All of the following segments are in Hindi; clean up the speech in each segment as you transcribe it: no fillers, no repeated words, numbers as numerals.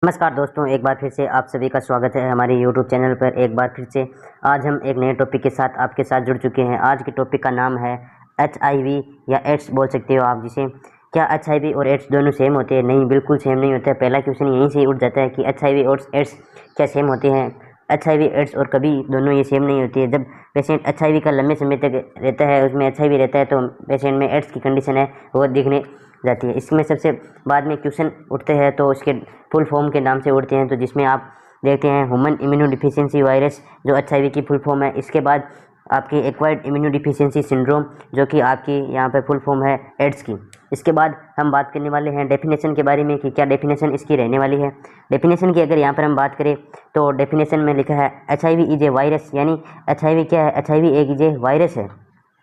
नमस्कार दोस्तों, एक बार फिर से आप सभी का स्वागत है हमारे YouTube चैनल पर। एक बार फिर से आज हम एक नए टॉपिक के साथ आपके साथ जुड़ चुके हैं। आज के टॉपिक का नाम है HIV या एड्स बोल सकते हो आप जिसे। क्या HIV और एड्स दोनों सेम होते हैं? नहीं, बिल्कुल सेम नहीं होता है। पहला क्वेश्चन यहीं से उठ जाता है कि HIV और एड्स क्या सेम होते हैं? HIV एड्स और कभी दोनों ये सेम नहीं होती है। जब पेशेंट HIV का लंबे समय तक रहता है, उसमें HIV रहता है, तो पेशेंट में एड्स की कंडीशन है वो दिखने जाती है। इसमें सबसे बाद में क्वेश्चन उठते हैं तो उसके फुल फॉर्म के नाम से उठते हैं, तो जिसमें आप देखते हैं ह्यूमन इम्यूनोडिफिशियंसी वायरस जो HIV की फुल फॉर्म है। इसके बाद आपकी एक्वायर्ड इम्यूनोडिफिशियंसी सिंड्रोम जो कि आपकी यहाँ पर फुल फॉर्म है एड्स की। इसके बाद हम बात करने वाले हैं डेफिनेशन के बारे में कि क्या डेफिनेशन इसकी रहने वाली है। डेफिनेशन की अगर यहाँ पर हम बात करें तो डेफिनेशन में लिखा है HIV इज ए वायरस, यानी HIV क्या है? HIV एक इज ए वायरस है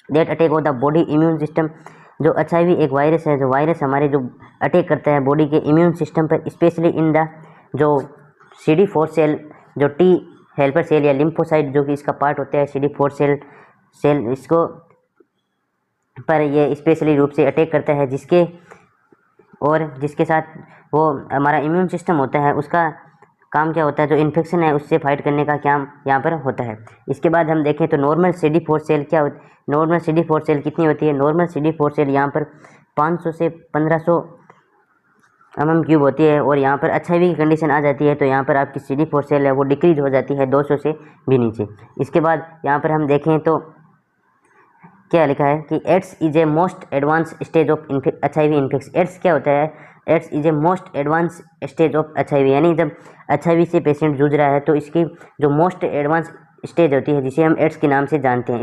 that attack of the body immune system. जो HIV एक वायरस है, जो वायरस हमारे जो अटैक करता है बॉडी के इम्यून सिस्टम पर, स्पेशली इन द जो CD4 सेल, जो टी हेल्पर सेल या लिम्फोसाइट जो कि इसका पार्ट होता है CD4 सेल इसको पर ये स्पेशली रूप से अटैक करता है, जिसके साथ वो हमारा इम्यून सिस्टम होता है उसका काम क्या होता है, जो इन्फेक्शन है उससे फाइट करने का काम यहाँ पर होता है। इसके बाद हम देखें तो नॉर्मल CD4 सेल क्या होती है। नॉर्मल CD4 सेल कितनी होती है? नॉर्मल CD4 सेल यहाँ पर 500 से 1500 mm³ होती है, और यहाँ पर HIV की कंडीशन आ जाती है तो यहाँ पर आपकी CD4 सेल है वो डिक्रीज हो जाती है 200 से भी नीचे। इसके बाद यहाँ पर हम देखें तो क्या लिखा है कि AIDS is a most advance stage of HIV infection. AIDS क्या होता है? AIDS is a most advance stage of HIV, यानी जब HIV से पेशेंट जूझ रहा है तो इसकी जो मोस्ट एडवांस स्टेज होती है जिसे हम एड्स के नाम से जानते हैं।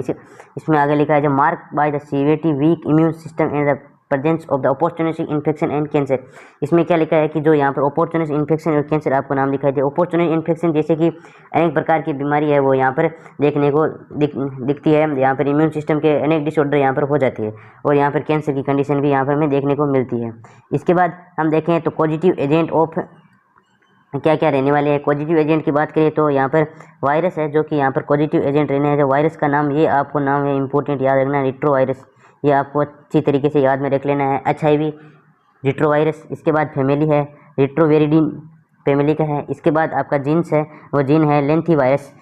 इसमें आगे लिखा है जो mark by the severity week immune system and the presence of the opportunistic infection and cancer. इसमें क्या लिखा है कि जो यहाँ पर अपॉर्चुनिस्टिक इन्फेक्शन और कैंसर आपको नाम दिखाई दे। अपॉर्चुनिस्टिक इन्फेक्शन जैसे कि अनेक प्रकार की बीमारी है वो यहाँ पर देखने को दिखती है। यहाँ पर इम्यून सिस्टम के अनेक डिसऑर्डर यहाँ पर हो जाती है, और यहाँ पर कैंसर की कंडीशन भी यहाँ पर हमें देखने को मिलती है। इसके बाद हम देखें तो पॉजिटिव एजेंट ऑफ क्या क्या रहने वाले हैं। पॉजिटिव एजेंट की बात करें तो यहाँ पर वायरस है जो कि यहाँ पर पॉजिटिव एजेंट रहने हैं। जो वायरस का नाम, ये आपको नाम है इंपॉर्टेंट याद रखना, रिट्रोवायरस। ये आपको अच्छी तरीके से याद में रख लेना है, HIV रिट्रोवायरस। इसके बाद फैमिली है रिट्रोवेरिडिन फैमिली का है। इसके बाद आपका जीन्स है, वो जीन है लेंथीवायरस,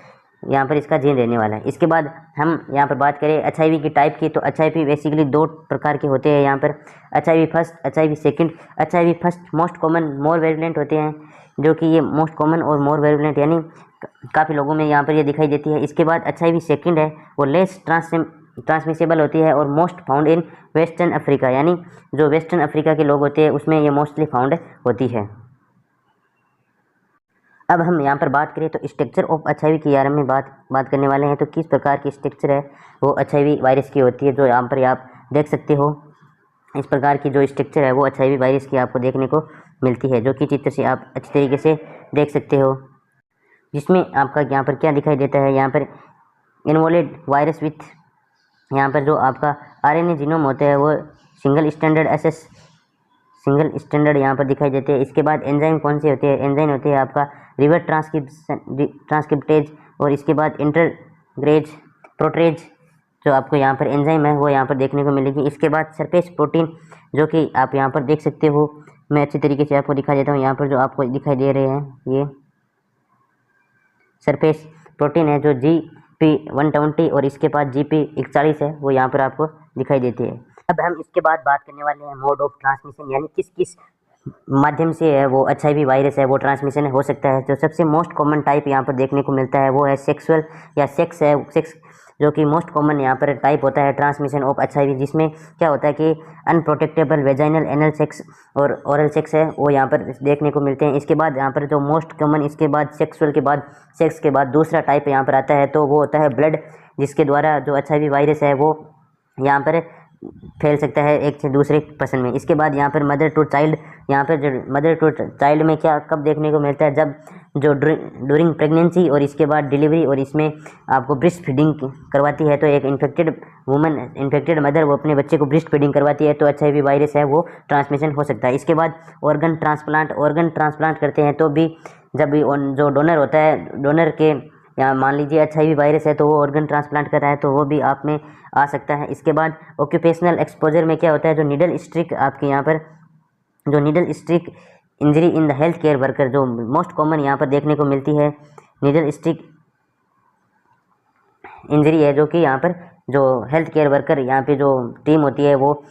यहाँ पर इसका जीन रहने वाला है। इसके बाद हम यहाँ पर बात करें HIV की टाइप की तो HIV बेसिकली 2 प्रकार के होते हैं यहाँ पर, HIV first, HIV second. HIV first most common more variant होते हैं, जो कि ये मोस्ट कॉमन और मोर वेरिएंट यानी काफ़ी लोगों में यहाँ पर ये दिखाई देती है। इसके बाद HIV सेकंड है वो लेस ट्रांसमिसेबल होती है और most found in western Africa, यानी जो वेस्टर्न अफ्रीका के लोग होते हैं उसमें ये मोस्टली फाउंड होती है। अब हम यहाँ पर बात करें तो स्ट्रक्चर ऑफ HIV की यार में बात करने वाले हैं। तो किस प्रकार की स्ट्रक्चर है वो HIV वायरस की होती है, जो यहाँ पर आप देख सकते हो। इस प्रकार की जो स्ट्रक्चर है वो HIV वायरस की आपको देखने को मिलती है, जो कि चित्र से आप अच्छी तरीके से देख सकते हो। जिसमें आपका यहाँ पर क्या दिखाई देता है, यहाँ पर इन्वॉल्व वायरस विथ, यहाँ पर जो आपका RNA जीनोम होता है वो सिंगल स्टैंडर्ड यहाँ पर दिखाई देते हैं। इसके बाद एंजाइम कौन से होते हैं? एंजाइम होते हैं आपका रिवर्स ट्रांसक्रिप्टेज, और इसके बाद इंटरग्रेज प्रोटेज जो आपको यहाँ पर एंजाइम है वो यहाँ पर देखने को मिलेगी। इसके बाद सरफेस प्रोटीन जो कि आप यहाँ पर देख सकते हो, मैं अच्छी तरीके से आपको दिखा देता हूँ। यहाँ पर जो आपको दिखाई दे रहे हैं ये सरफेस प्रोटीन है जो GP120 और इसके बाद GP41 है वो यहाँ पर आपको दिखाई देती है। अब हम इसके बाद बात करने वाले हैं मोड ऑफ ट्रांसमिशन, यानी किस किस माध्यम से है वो HIV वायरस है वो ट्रांसमिशन हो सकता है। तो सबसे मोस्ट कॉमन टाइप यहाँ पर देखने को मिलता है वो है सेक्सुअल या सेक्स है, सेक्स जो कि मोस्ट कॉमन यहाँ पर टाइप होता है ट्रांसमिशन ऑफ HIV, जिसमें क्या होता है कि अनप्रोटेक्टेबल वेजाइनल एनल सेक्स और ओरल सेक्स है वो यहाँ पर देखने को मिलते हैं। इसके बाद यहाँ पर जो मोस्ट कॉमन, इसके बाद सेक्सुअल के बाद सेक्स के बाद दूसरा टाइप यहाँ पर आता है तो वो होता है ब्लड, जिसके द्वारा जो HIV वायरस है वो यहाँ पर फैल सकता है एक से दूसरे पर्सन में। इसके बाद यहाँ पर मदर टू चाइल्ड, यहाँ पर जो मदर टू चाइल्ड में क्या कब देखने को मिलता है, जब जो ड्यूरिंग प्रेगनेंसी और इसके बाद डिलीवरी और इसमें आपको ब्रेस्ट फीडिंग करवाती है, तो एक इन्फेक्टेड मदर वो अपने बच्चे को ब्रेस्ट फीडिंग करवाती है तो HIV वायरस है वो ट्रांसमिशन हो सकता है। इसके बाद ऑर्गन ट्रांसप्लांट करते हैं तो भी जब भी जो डोनर होता है, डोनर के या मान लीजिए HIV वायरस है तो वो ऑर्गन ट्रांसप्लांट कर रहा है तो वो भी आप में आ सकता है। इसके बाद ऑक्यूपेशनल एक्सपोजर में क्या होता है, जो नीडल स्ट्रिक आपके यहाँ पर जो needle stick injury in the health care worker, जो मोस्ट कॉमन यहाँ पर देखने को मिलती है नीडल स्टिक इंजरी है, जो कि यहाँ पर जो हेल्थ केयर वर्कर यहाँ पे जो टीम होती है वो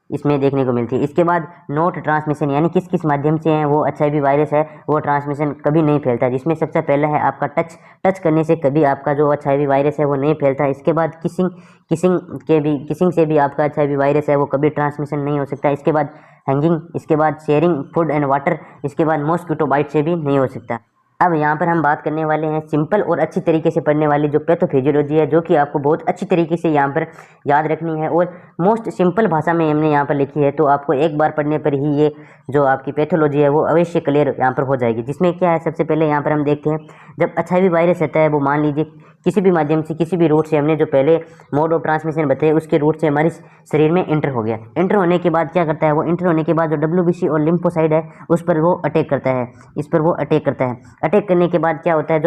इसमें देखने को मिलती है। इसके बाद नोट ट्रांसमिशन, यानी किस किस माध्यम से है वो HIV वायरस है वो ट्रांसमिशन कभी नहीं फैलता, जिसमें सबसे पहला है आपका टच करने से कभी आपका जो HIV वायरस है वो नहीं फैलता। इसके बाद किसिंग से भी आपका HIV वायरस है वो कभी ट्रांसमिशन नहीं हो सकता। इसके बाद हैंगिंग, इसके बाद शेयरिंग फूड एंड वाटर, इसके बाद मॉस्किटो बाइट से भी नहीं हो सकता। अब यहाँ पर हम बात करने वाले हैं सिंपल और अच्छी तरीके से पढ़ने वाली जो पैथोफिजियोलॉजी है, जो कि आपको बहुत अच्छी तरीके से यहाँ पर याद रखनी है और मोस्ट सिंपल भाषा में हमने यहाँ पर लिखी है, तो आपको एक बार पढ़ने पर ही ये जो आपकी पैथोलॉजी है वो अवश्य क्लियर यहाँ पर हो जाएगी। जिसमें क्या है, सबसे पहले यहाँ पर हम देखते हैं जब HIV वायरस रहता है वो मान लीजिए किसी भी माध्यम से किसी भी रूट से हमने जो पहले मोड ऑफ ट्रांसमिशन बताए उसके रूट से हमारे शरीर में इंटर हो गया। इंटर होने के बाद क्या करता है, वो इंटर होने के बाद जो WBC और लिम्फोसाइड है उस पर वो अटैक करता है, इस पर वो अटैक करता है। अटैक करने के बाद क्या होता है,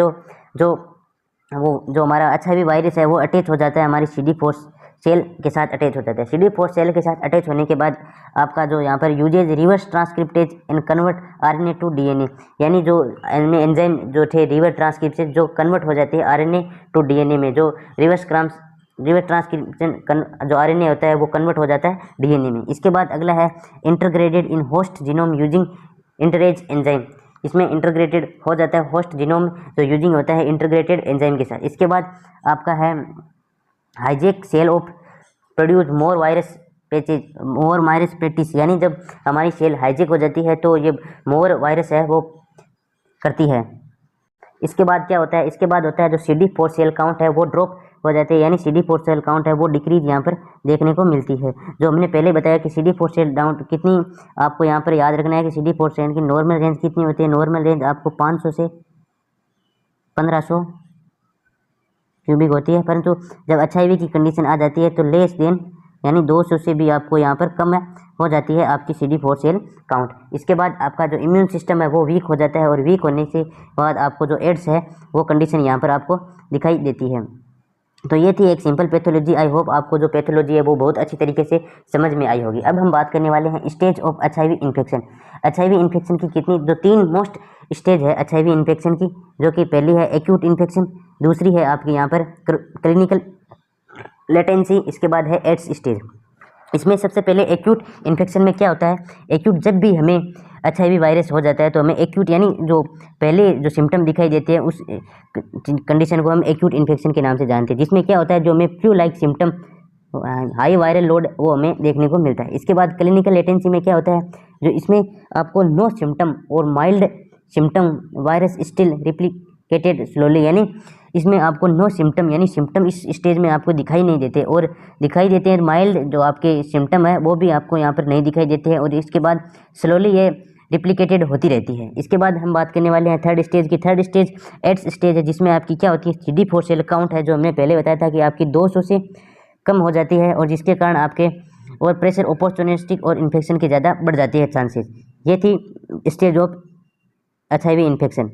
जो हमारा HIV वायरस है वो अटैच हो जाता है हमारी CD4 सेल के साथ अटैच हो जाता है। CD4 सेल के साथ अटैच होने के बाद आपका जो यहाँ पर uses reverse transcriptase and convert RNA to DNA, यानी जो एंजाइम जो थे रिवर्स ट्रांसक्रिप्शन जो कन्वर्ट हो जाते हैं RNA टू DNA में, जो रिवर्स ट्रांसक्रिप्शन जो RNA होता है वो कन्वर्ट हो जाता है DNA में। इसके बाद अगला है integrated in host genome using integrase enzyme, इसमें इंटरग्रेटेड हो जाता है होस्ट जीनोम जो यूजिंग होता है इंटरग्रेटेड एंजाइम के साथ। इसके बाद आपका है hijack cell of produce more virus पेटिस, यानी जब हमारी सेल हाईजेक हो जाती है तो ये मोर वायरस है वो करती है। इसके बाद क्या होता है, इसके बाद होता है जो CD4 सेल काउंट है वो ड्रॉप हो जाते हैं, यानी CD4 सेल काउंट है वो डिक्रीज यहाँ पर देखने को मिलती है। जो हमने पहले बताया कि CD4 सेल डाउन कितनी आपको यहाँ पर याद रखना है कि CD4 सेल की नॉर्मल रेंज कितनी होती है, नॉर्मल रेंज आपको 500 से 1500 क्यूबिक होती है, परंतु जब HIV की कंडीशन आ जाती है तो लेस देन यानी 200 से भी आपको यहाँ पर कम हो जाती है आपकी CD4 सेल काउंट। इसके बाद आपका जो इम्यून सिस्टम है वो वीक हो जाता है और वीक होने से बाद आपको जो एड्स है वो कंडीशन यहाँ पर आपको दिखाई देती है। तो ये थी एक सिंपल पैथोलॉजी। आई होप आपको जो पैथोलॉजी है वो बहुत अच्छी तरीके से समझ में आई होगी। अब हम बात करने वाले हैं stage of HIV infection. HIV infection की कितनी जो 3 मोस्ट स्टेज है HIV इन्फेक्शन की, जो कि पहली है एक्यूट इन्फेक्शन, दूसरी है आपकी यहाँ पर क्लिनिकल लेटेंसी, इसके बाद है एड्स स्टेज। इसमें सबसे पहले एक्यूट इन्फेक्शन में क्या होता है, एक्यूट जब भी हमें HIV वायरस हो जाता है तो हमें एक्यूट यानी जो पहले जो सिम्टम दिखाई देते हैं उस कंडीशन को हम एक्यूट इन्फेक्शन के नाम से जानते हैं, जिसमें क्या होता है जो हमें flu like symptom high viral load वो हमें देखने को मिलता है। इसके बाद क्लिनिकल लेटेंसी में क्या होता है, जो इसमें आपको नो सिम्टम और mild symptom virus still replicated slowly, यानी इसमें आपको नो सिम्टम यानी सिम्टम इस स्टेज में आपको दिखाई नहीं देते और दिखाई देते हैं माइल्ड जो आपके सिम्टम है वो भी आपको यहाँ पर नहीं दिखाई देते हैं और इसके बाद स्लोली ये रिप्लिकेटेड होती रहती है। इसके बाद हम बात करने वाले हैं थर्ड स्टेज की। थर्ड स्टेज एड्स स्टेज है, जिसमें आपकी क्या होती है CD4 सेल काउंट है जो हमने पहले बताया था कि आपकी 200 से कम हो जाती है और जिसके कारण आपके और प्रेशर ओपोर्चुनिस्टिक और इन्फेक्शन की ज़्यादा बढ़ जाती है चांसेस। ये थी स्टेज ऑफ HIV इन्फेक्शन।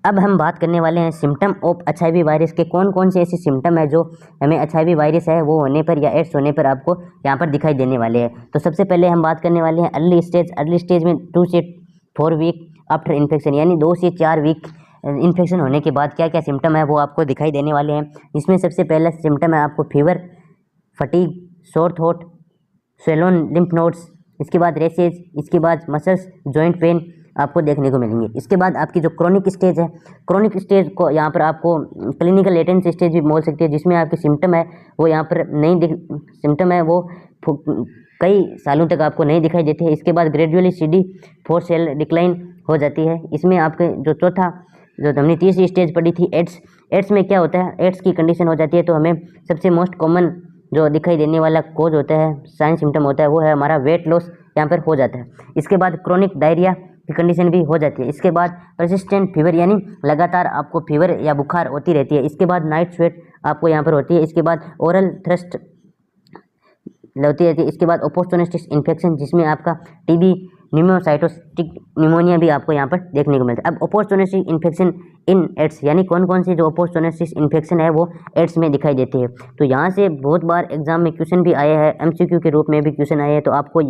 अब हम बात करने वाले हैं सिम्टम ऑफ HIV वायरस के, कौन कौन से ऐसे सिम्टम है जो हमें HIV वायरस है वो होने पर या एड्स होने पर आपको यहाँ पर दिखाई देने वाले हैं। तो सबसे पहले हम बात करने वाले हैं अर्ली स्टेज। अर्ली स्टेज में 2 से 4 वीक आफ्टर इन्फेक्शन, यानी 2 से 4 वीक इन्फेक्शन होने के बाद क्या क्या सिम्टम है वो आपको दिखाई देने वाले हैं। इसमें सबसे पहला सिम्टम है आपको fever, fatigue, sore throat, swollen lymph nodes, इसके बाद रेसेज, इसके बाद मसल्स जॉइंट पेन आपको देखने को मिलेंगे। इसके बाद आपकी जो क्रोनिक स्टेज है, क्रोनिक स्टेज को यहाँ पर आपको क्लिनिकल लेटेंट स्टेज भी बोल सकते हैं, जिसमें आपके सिम्टम है वो यहाँ पर सिम्टम है वो कई सालों तक आपको नहीं दिखाई देते हैं। इसके बाद ग्रेजुअली CD4 सेल डिक्लाइन हो जाती है। इसमें आपके जो चौथा जो हमने तीसरी स्टेज पढ़ी थी एड्स, एड्स में क्या होता है, एड्स की कंडीशन हो जाती है तो हमें सबसे मोस्ट कॉमन जो दिखाई देने वाला कोज होता है, साइन सिम्टम होता है वो है हमारा वेट लॉस यहाँ पर हो जाता है। इसके बाद क्रोनिक डायरिया की कंडीशन भी हो जाती है। इसके बाद परसिस्टेंट फीवर यानी लगातार आपको फीवर या बुखार होती रहती है। इसके बाद नाइट स्वेट आपको यहाँ पर होती है। इसके बाद ओरल थ्रस्ट होती रहती है। इसके बाद ओपोर्चुनिस्टिक इन्फेक्शन, जिसमें आपका TB न्यूमोसाइटोस्टिक निमोनिया भी आपको यहाँ पर देखने को मिलता है। अब ओपोर्चुनिस्टिक इन्फेक्शन इन एड्स, यानी कौन कौन सी जो ओपोर्चुनिस्टिक इन्फेक्शन है वो एड्स में दिखाई देती है। तो यहाँ से बहुत बार एग्जाम में क्वेश्चन भी आए हैं, MCQ के रूप में भी क्वेश्चन आए हैं, तो आपको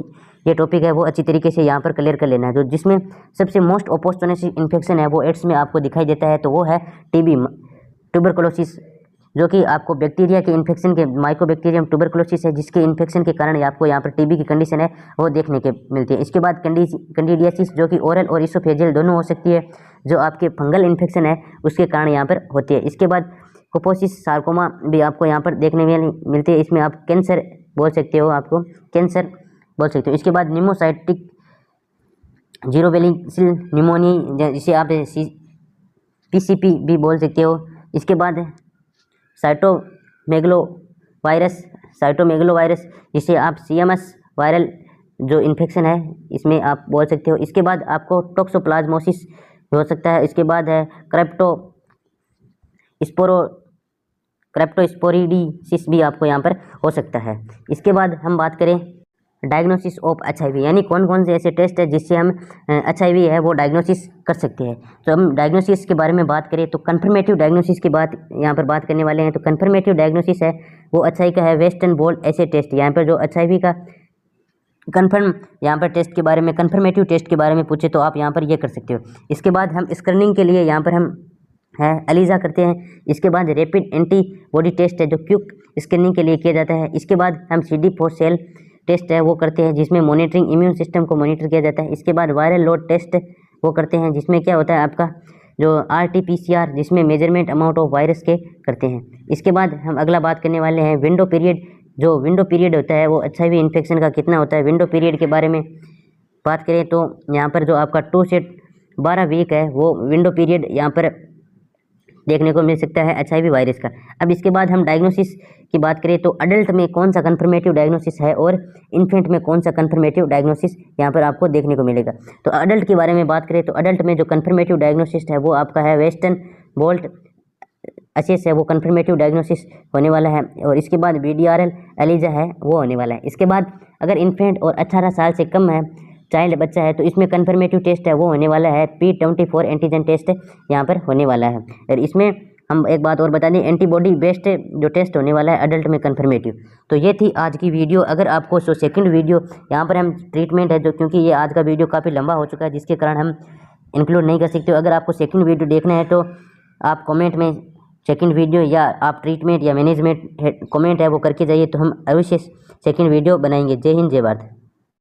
ये टॉपिक है वो अच्छी तरीके से यहाँ पर क्लियर कर लेना है। जो जिसमें सबसे मोस्ट ऑपोर्चुनिस्टिक इन्फेक्शन है वो एड्स में आपको दिखाई देता है, तो वो है टीबी, ट्यूबरकुलोसिस, जो कि आपको बैक्टीरिया के इन्फेक्शन के माइकोबैक्टीरियम ट्यूबरकुलोसिस है, जिसके इन्फेक्शन के कारण आपको यहाँ पर टीबी की कंडीशन है वो देखने के मिलती है। इसके बाद कैंडिडियासिस, जो कि ओरल और इसोफेजियल दोनों हो सकती है, जो आपके फंगल इन्फेक्शन है उसके कारण यहाँ पर होती है। इसके बाद कोपोसिस सार्कोमा भी आपको यहाँ पर देखने में मिलती है, इसमें आप कैंसर बोल सकते हो, आपको कैंसर बोल सकते हो। इसके बाद निमोसाइटिक जीरोबेलिसिल निमोनिया, जिसे आप पीसीपी भी बोल सकते हो। इसके बाद साइटोमेगलोवायरस, जिसे आप सीएमएस वायरल जो इन्फेक्शन है इसमें आप बोल सकते हो। इसके बाद आपको टॉक्सोप्लाज्मोसिस हो सकता है। इसके बाद है क्रेप्टोस्पोरिडिसिस भी आपको यहाँ पर हो सकता है। इसके बाद हम बात करें डायग्नोसिस ऑफ HIV, यानी कौन कौन से ऐसे टेस्ट है जिससे हम HIV है वो डायग्नोसिस कर सकते हैं। तो हम डायग्नोसिस के बारे में बात करें तो कन्फर्मेटिव डायग्नोसिस की बात यहाँ पर बात करने वाले हैं। तो कन्फर्मेटिव डायग्नोसिस है वो HIV का है वेस्टर्न ब्लॉट एसे टेस्ट। यहाँ पर जो HIV का कन्फर्म यहाँ पर टेस्ट के बारे में, कन्फर्मेटिव टेस्ट के बारे में पूछे तो आप यहाँ पर ये कर सकते हो। इसके बाद हम स्क्रीनिंग के लिए यहाँ पर हम है एलिजा करते हैं। इसके बाद रैपिड एंटीबॉडी टेस्ट है जो क्विक स्क्रीनिंग के लिए किया जाता है। इसके बाद हम CD4 सेल टेस्ट है वो करते हैं, जिसमें मॉनिटरिंग इम्यून सिस्टम को मॉनिटर किया जाता है। इसके बाद वायरल लोड टेस्ट वो करते हैं, जिसमें क्या होता है आपका जो RT-PCR, जिसमें मेजरमेंट अमाउंट ऑफ वायरस के करते हैं। इसके बाद हम अगला बात करने वाले हैं विंडो पीरियड। जो विंडो पीरियड होता है वो HIV इन्फेक्शन का कितना होता है, विंडो पीरियड के बारे में बात करें तो यहाँ पर जो आपका 2 से 12 वीक है वो विंडो पीरियड यहाँ पर देखने को मिल सकता है HIV वायरस का। अब इसके बाद हम डायग्नोसिस की बात करें तो अडल्ट में कौन सा कन्फर्मेटिव डायग्नोसिस है और इन्फेंट में कौन सा कन्फर्मेटिव डायग्नोसिस यहाँ पर आपको देखने को मिलेगा। तो अडल्ट के बारे में बात करें तो अडल्ट में जो कन्फर्मेटिव डायग्नोसिस है वो आपका है वेस्टर्न ब्लॉट एसेस है, वो कन्फर्मेटिव डायग्नोसिस होने वाला है। और इसके बाद BDRL एलिजा है वो होने वाला है। इसके बाद अगर इन्फेंट और 18 साल से कम है, चाइल्ड बच्चा है, तो इसमें कन्फर्मेटिव टेस्ट है वो होने वाला है P24 एंटीजन टेस्ट यहाँ पर होने वाला है। और इसमें हम एक बात और बता दें, एंटीबॉडी बेस्ड जो टेस्ट होने वाला है अडल्ट में कन्फर्मेटिव। तो ये थी आज की वीडियो। अगर आपको जो सेकंड वीडियो यहाँ पर हम ट्रीटमेंट है जो, क्योंकि ये आज का वीडियो काफ़ी लंबा हो चुका है जिसके कारण हम इंक्लूड नहीं कर सकते। अगर आपको सेकंड वीडियो देखना है तो आप कमेंट में सेकंड वीडियो या आप ट्रीटमेंट या मैनेजमेंट कमेंट है वो करके जाइए, तो हम अवश्य सेकंड वीडियो बनाएंगे। जय हिंद, जय भारत।